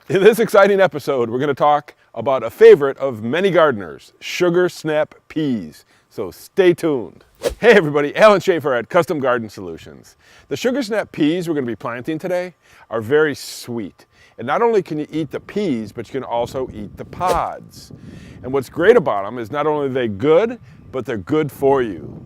In this exciting episode, we're going to talk about a favorite of many gardeners, sugar snap peas. So stay tuned. Hey everybody, Alan Schaefer at Custom Garden Solutions. The sugar snap peas we're going to be planting today are very sweet. And not only can you eat the peas, but you can also eat the pods. And what's great about them is not only are they good, but they're good for you.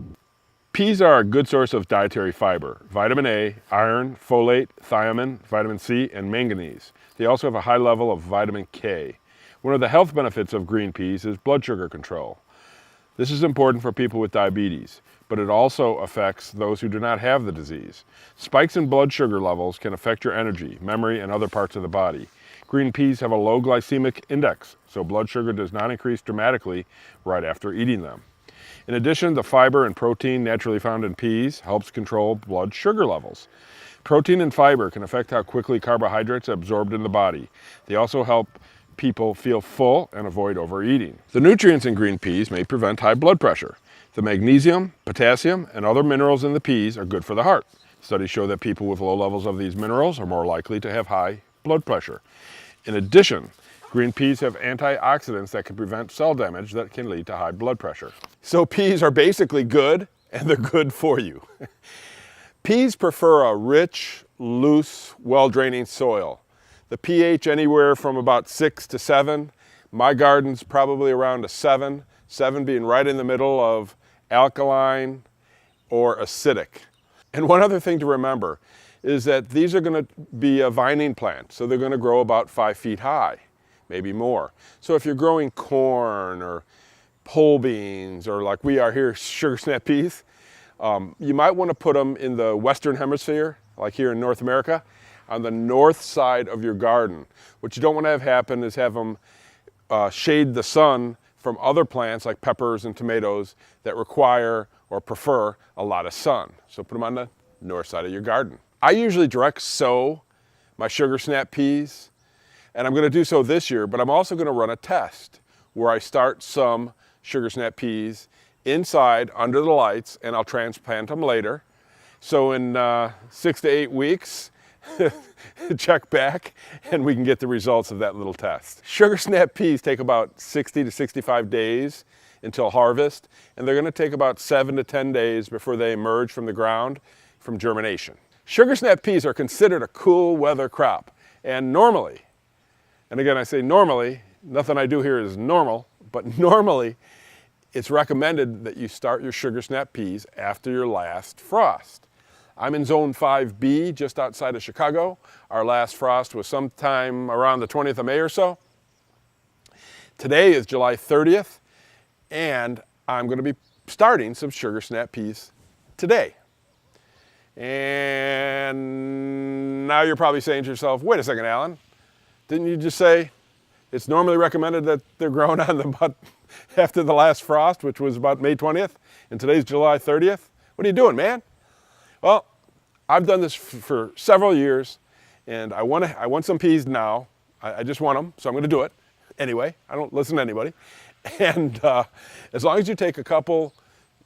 Peas are a good source of dietary fiber, vitamin A, iron, folate, thiamine, vitamin C, and manganese. They also have a high level of vitamin K. One of the health benefits of green peas is blood sugar control. This is important for people with diabetes, but it also affects those who do not have the disease. Spikes in blood sugar levels can affect your energy, memory, and other parts of the body. Green peas have a low glycemic index, so blood sugar does not increase dramatically right after eating them. In addition, the fiber and protein naturally found in peas helps control blood sugar levels. Protein and fiber can affect how quickly carbohydrates are absorbed in the body. They also help people feel full and avoid overeating. The nutrients in green peas may prevent high blood pressure. The magnesium, potassium, and other minerals in the peas are good for the heart. Studies show that people with low levels of these minerals are more likely to have high blood pressure. In addition, green peas have antioxidants that can prevent cell damage that can lead to high blood pressure. So peas are basically good, and they're good for you. Peas prefer a rich, loose, well-draining soil. The pH anywhere from about 6 to 7. My garden's probably around a 7, 7 being right in the middle of alkaline or acidic. And one other thing to remember is that these are going to be a vining plant, so they're going to grow about 5 feet high, maybe more. So if you're growing corn or pole beans, or like we are here, sugar snap peas, you might want to put them in the Western Hemisphere, like here in North America, on the north side of your garden. What you don't want to have happen is have them shade the sun from other plants like peppers and tomatoes that require or prefer a lot of sun. So put them on the north side of your garden. I usually direct sow my sugar snap peas, and I'm going to do so this year, but I'm also going to run a test where I start some sugar snap peas inside under the lights, and I'll transplant them later. So in 6 to 8 weeks, check back and we can get the results of that little test. Sugar snap peas take about 60 to 65 days until harvest, and they're going to take about 7 to 10 days before they emerge from the ground from germination. Sugar snap peas are considered a cool weather crop, and normally, and again I say normally, nothing I do here is normal, but normally it's recommended that you start your sugar snap peas after your last frost. I'm in zone 5B, just outside of Chicago. Our last frost was sometime around the 20th of May or so. Today is July 30th, and I'm going to be starting some sugar snap peas today. And now you're probably saying to yourself, wait a second, Alan, didn't you just say it's normally recommended that they're grown on about after the last frost, which was about May 20th, and today's July 30th? What are you doing, man? Well, I've done this for several years, and I want some peas now. I just want them, so I'm going to do it anyway. I don't listen to anybody. And as long as you take a couple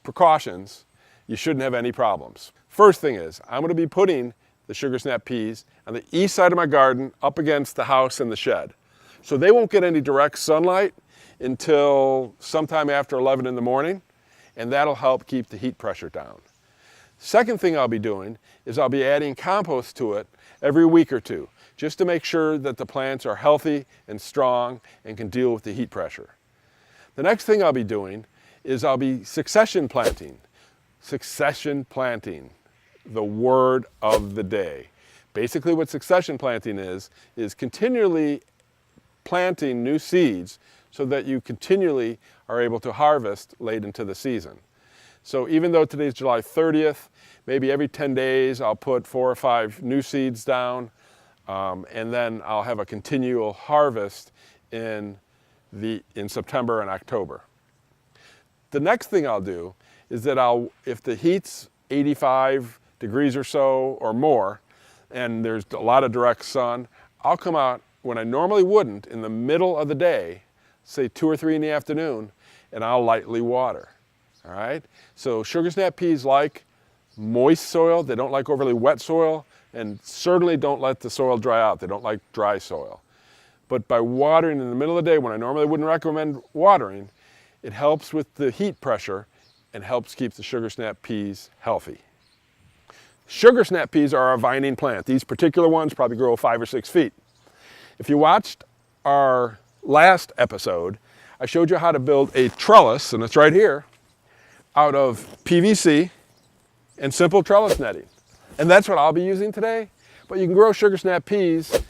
precautions, you shouldn't have any problems. First thing is, I'm going to be putting the sugar snap peas on the east side of my garden up against the house and the shed. So they won't get any direct sunlight until sometime after 11 in the morning, and that'll help keep the heat pressure down. Second thing I'll be doing is I'll be adding compost to it every week or two, just to make sure that the plants are healthy and strong and can deal with the heat pressure. The next thing I'll be doing is I'll be succession planting. Succession planting, the word of the day. Basically what succession planting is continually planting new seeds so that you continually are able to harvest late into the season. So even though today's July 30th, maybe every 10 days I'll put 4 or 5 new seeds down, and then I'll have a continual harvest in September and October. The next thing I'll do is that if the heat's 85 degrees or so or more, and there's a lot of direct sun, I'll come out when I normally wouldn't in the middle of the day, say 2 or 3 in the afternoon, and I'll lightly water. All right? So sugar snap peas like moist soil. They don't like overly wet soil, and certainly don't let the soil dry out. They don't like dry soil. but by watering in the middle of the day when I normally wouldn't recommend watering, it helps with the heat pressure and helps keep the sugar snap peas healthy. Sugar snap peas are a vining plant. These particular ones probably grow 5 or 6 feet. If you watched our last episode, I showed you how to build a trellis, and it's right here, out of PVC and simple trellis netting. And that's what I'll be using today. But you can grow sugar snap peas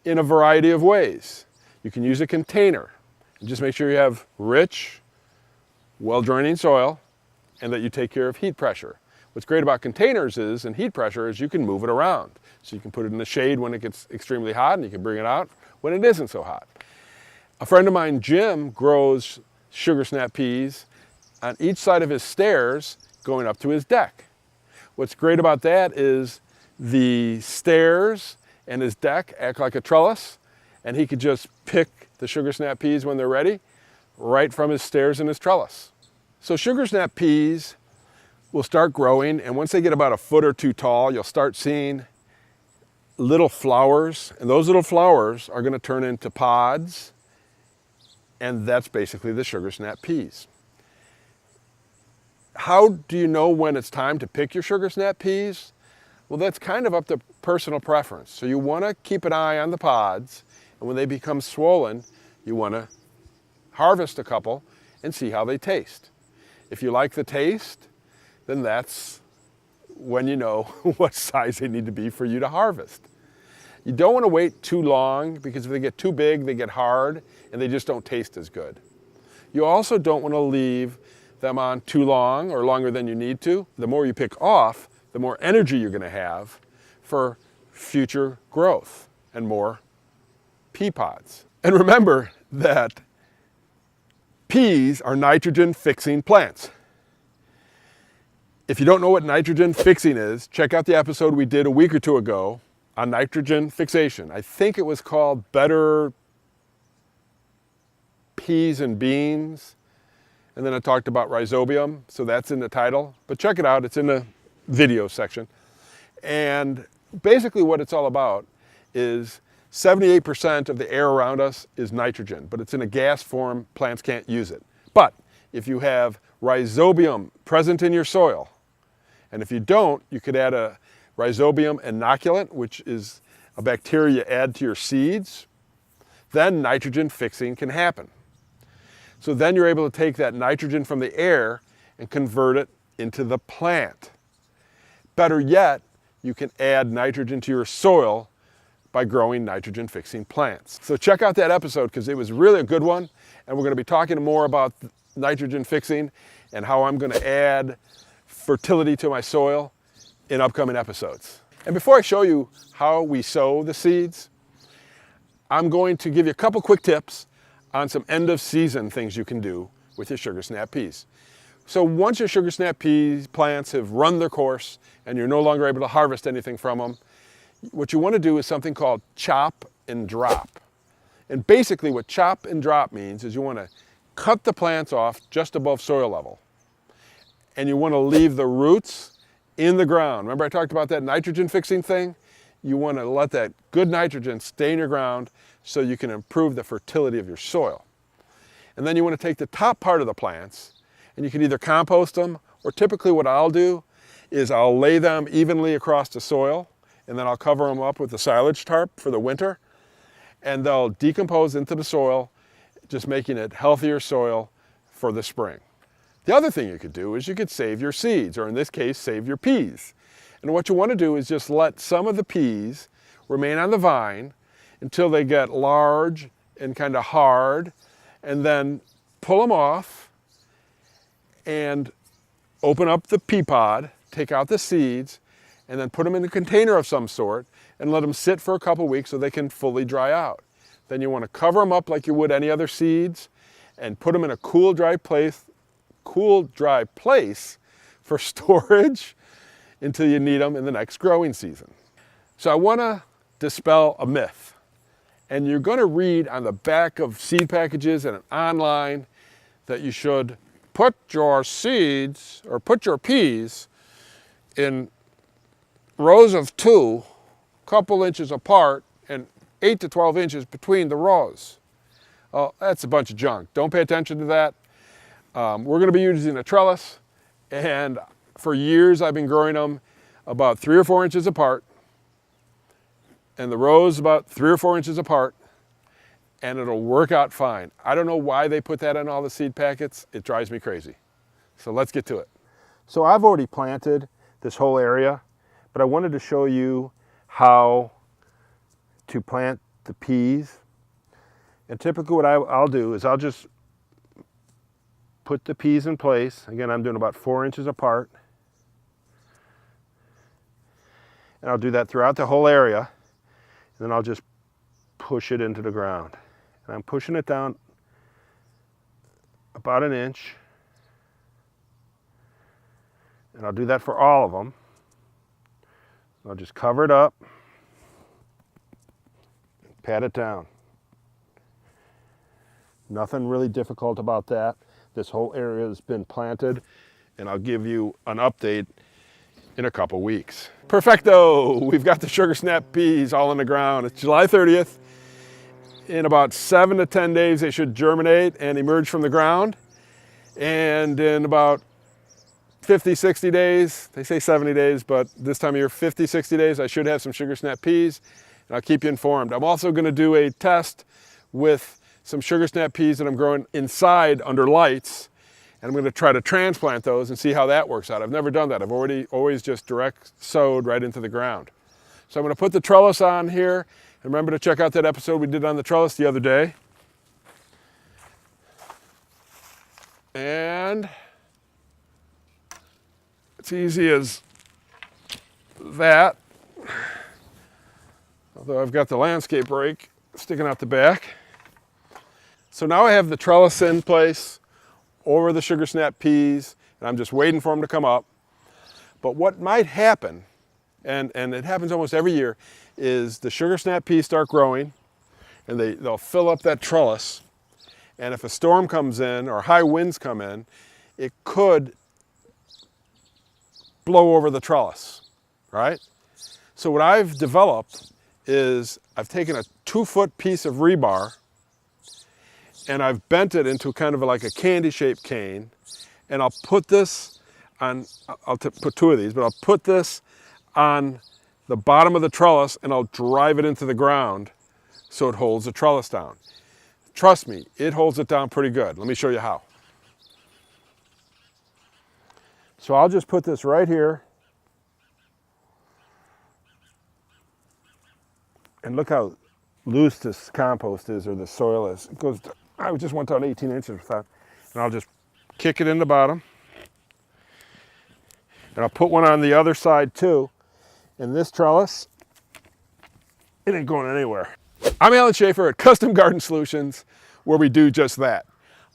in a variety of ways. You can use a container. And just make sure you have rich, well-draining soil and that you take care of heat pressure. What's great about containers is, and heat pressure, is you can move it around. So you can put it in the shade when it gets extremely hot, and you can bring it out when it isn't so hot. A friend of mine, Jim, grows sugar snap peas on each side of his stairs going up to his deck. What's great about that is the stairs and his deck act like a trellis, and he could just pick the sugar snap peas when they're ready right from his stairs and his trellis. So sugar snap peas will start growing, and once they get about a foot or two tall, you'll start seeing little flowers, and those little flowers are going to turn into pods, and that's basically the sugar snap peas. How do you know when it's time to pick your sugar snap peas? Well, that's kind of up to personal preference. So you want to keep an eye on the pods, and when they become swollen, you want to harvest a couple and see how they taste. If you like the taste, then that's when you know what size they need to be for you to harvest. You don't want to wait too long, because if they get too big, they get hard and they just don't taste as good. You also don't want to leave them on too long or longer than you need to. The more you pick off, the more energy you're going to have for future growth and more pea pods. And remember that peas are nitrogen fixing plants. If you don't know what nitrogen fixing is, check out the episode we did a week or two ago on nitrogen fixation. I think it was called Better Peas and Beans. And then I talked about rhizobium, so that's in the title. But check it out, it's in the video section. And basically what it's all about is 78% of the air around us is nitrogen, but it's in a gas form, plants can't use it. But if you have rhizobium present in your soil, and if you don't, you could add a rhizobium inoculant, which is a bacteria you add to your seeds, then nitrogen fixing can happen. So then you're able to take that nitrogen from the air and convert it into the plant. Better yet, you can add nitrogen to your soil by growing nitrogen fixing plants. So check out that episode, because it was really a good one, and we're going to be talking more about nitrogen fixing and how I'm going to add fertility to my soil in upcoming episodes. And before I show you how we sow the seeds, I'm going to give you a couple quick tips on some end of season things you can do with your sugar snap peas. So once your sugar snap pea plants have run their course and you're no longer able to harvest anything from them, what you want to do is something called chop and drop. And basically what chop and drop means is you want to cut the plants off just above soil level. And you want to leave the roots in the ground. Remember I talked about that nitrogen fixing thing? You want to let that good nitrogen stay in your ground so you can improve the fertility of your soil. And then you want to take the top part of the plants, and you can either compost them, or typically what I'll do is I'll lay them evenly across the soil, and then I'll cover them up with a silage tarp for the winter, and they'll decompose into the soil, just making it healthier soil for the spring. The other thing you could do is you could save your seeds, or in this case, save your peas. And what you want to do is just let some of the peas remain on the vine until they get large and kind of hard, and then pull them off and open up the pea pod, take out the seeds, and then put them in a container of some sort and let them sit for a couple weeks so they can fully dry out. Then you want to cover them up like you would any other seeds and put them in a cool, dry place for storage until you need them in the next growing season. So I want to dispel a myth. And you're going to read on the back of seed packages and online that you should put your seeds or put your peas in rows of 2, couple inches apart, and 8 to 12 inches between the rows. Well, that's a bunch of junk. Don't pay attention to that. We're going to be using a trellis, and for years I've been growing them about 3 or 4 inches apart, and the rows about 3 or 4 inches apart, and it'll work out fine. I don't know why they put that in all the seed packets. It drives me crazy. So let's get to it. So I've already planted this whole area, but I wanted to show you how to plant the peas. And typically what I'll do is I'll just put the peas in place. Again, I'm doing about 4 inches apart. And I'll do that throughout the whole area. And then I'll just push it into the ground. And I'm pushing it down about an inch. And I'll do that for all of them. I'll just cover it up, pat it down. Nothing really difficult about that. This whole area has been planted, and I'll give you an update in a couple weeks. Perfecto! We've got the sugar snap peas all in the ground. It's July 30th. In about 7 to 10 days, they should germinate and emerge from the ground. And in about 50, 60 days, they say 70 days, but this time of year, 50, 60 days, I should have some sugar snap peas, and I'll keep you informed. I'm also going to do a test with some sugar snap peas that I'm growing inside under lights, and I'm going to try to transplant those and see how that works out. I've never done that. I've always just direct sowed right into the ground. So I'm going to put the trellis on here, and remember to check out that episode we did on the trellis the other day. And it's easy as that, although I've got the landscape rake sticking out the back. So now I have the trellis in place over the sugar snap peas, and I'm just waiting for them to come up. But what might happen, and it happens almost every year, is the sugar snap peas start growing, and they'll fill up that trellis. And if a storm comes in or high winds come in, it could blow over the trellis, right? So what I've developed is I've taken a 2-foot piece of rebar and I've bent it into kind of like a candy-shaped cane, and I'll put this on, I'll put 2 of these, but I'll put this on the bottom of the trellis and I'll drive it into the ground so it holds the trellis down. Trust me, it holds it down pretty good. Let me show you how. So I'll just put this right here. And look how loose this compost is, or the soil is. It goes, I just went down 18 inches with that. And I'll just kick it in the bottom. And I'll put one on the other side too. And this trellis, it ain't going anywhere. I'm Alan Schaefer at Custom Garden Solutions, where we do just that.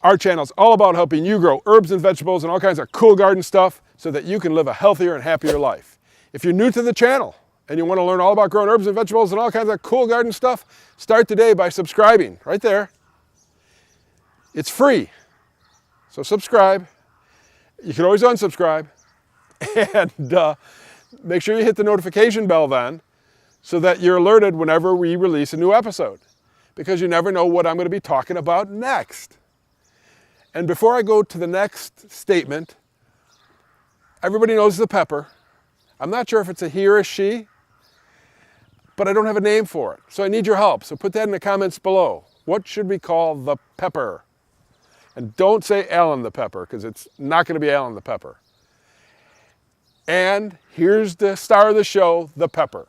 Our channel is all about helping you grow herbs and vegetables and all kinds of cool garden stuff so that you can live a healthier and happier life. If you're new to the channel and you want to learn all about growing herbs and vegetables and all kinds of cool garden stuff, start today by subscribing right there. It's free, so subscribe. You can always unsubscribe, and make sure you hit the notification bell then so that you're alerted whenever we release a new episode, because you never know what I'm going to be talking about next. And before I go to the next statement, everybody knows the pepper. I'm not sure if it's a he or a she, but I don't have a name for it. So I need your help. So put that in the comments below. What should we call the pepper? And don't say Alan the pepper, because it's not going to be Alan the pepper. And here's the star of the show, the pepper.